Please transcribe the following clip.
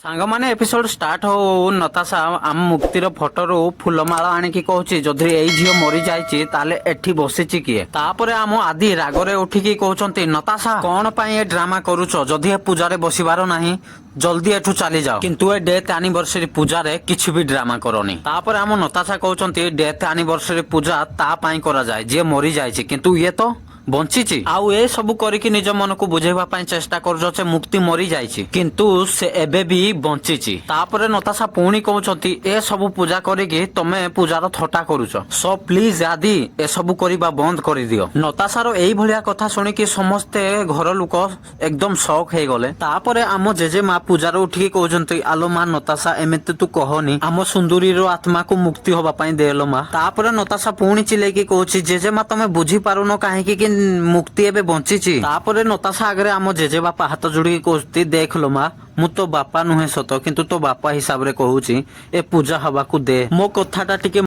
ସାଙ୍ଗମାନେ episode start ହଉ ନତାଶା ଆମ ମୁକ୍ତିର ଫଟୋରୁ ଫୁଲମାଳ ଆଣିକି କହୁଛି ଯଦି ଏଇ ଝିଅ ମରିଯାଇଛି ତାହେଲେ ଏଠି ବସିଛି କିଏ। ତାପରେ ଆମ ଆଦି ରାଗରେ ଉଠିକି କହୁଛନ୍ତି ନତାଶା କଣ ପାଇଁ ଏ ଡ୍ରାମା କରୁଛ, ଯଦି ଏ ପୂଜାରେ ବସିବାର ନାହିଁ ଜଲ୍ଦି ଏଠୁ ଚାଲିଯାଅ, କିନ୍ତୁ ଏ ଡେଥ୍ ଆନିଭର୍ସରୀ ପୂଜାରେ କିଛି ବି ଡ୍ରାମା କରନି। ତାପରେ ଆମ ନତାଶା କହୁଛନ୍ତି ଡେଥ୍ ଆନିଭର୍ସରୀ ପୂଜା ତା ପାଇଁ କରାଯାଏ ଯିଏ ମରିଯାଇଛି, କିନ୍ତୁ ଇଏ ତ ବଞ୍ଚିଛି। ଆଉ ଏ ସବୁ କରିକି ନିଜ ମନକୁ ବୁଝେଇବା ପାଇଁ ଚେଷ୍ଟା କରୁଛ ଯେ ମୁକ୍ତି ମରିଯାଇଛି କିନ୍ତୁ ସେ ଏବେ ବି ବଞ୍ଚିଛି। ତାପରେ ନତାଶା ପୁଣି କହୁଛନ୍ତି ଏ ସବୁ ପୂଜା କରିକି ତମେ ପୂଜାର ଥଟ୍ଟା କରୁଛ, ସୋ ପ୍ଲିଜ ଆଦି ଏସବୁ କରିବା ବନ୍ଦ କରିଦିଅ। ନତାଶାର ଏଇଭଳିଆ କଥା ଶୁଣିକି ସମସ୍ତେ ଘର ଲୋକ ଏକଦମ ସକ୍ ହେଇଗଲେ। ତାପରେ ଆମ ଜେଜେମା ପୂଜାରୁ ଉଠିକି କହୁଛନ୍ତି ଆଲୋ ମା ନତାଶା ଏମିତି ତୁ କହନି, ଆମ ସୁନ୍ଦରୀର ଆତ୍ମାକୁ ମୁକ୍ତି ହବା ପାଇଁ ଦେଲୋ ମା। ତାପରେ ନତାଶା ପୁଣି ଚିଲେଇକି କହୁଛି ଜେଜେମା ତମେ ବୁଝିପାରୁନ କାହିଁକି କି ମୁକ୍ତି ଏବେ ବଞ୍ଚିଛି। ତାପରେ ନତାଶା ଆଗରେ ଆମ ଜେଜେ ବାପା ହାତ ଯୋଡ଼ିକି କହୁଛନ୍ତି ଦେଖ ଲୋ ମା ମୁଁ ତୋ ବାପା ନୁହେଁ ସତ, କିନ୍ତୁ ତୋ ବାପା ହିସାବରେ କହୁଛି ଏ ପୂଜା ହବାକୁ ଦେ। ମୋ କଥାଟା ଟିକେ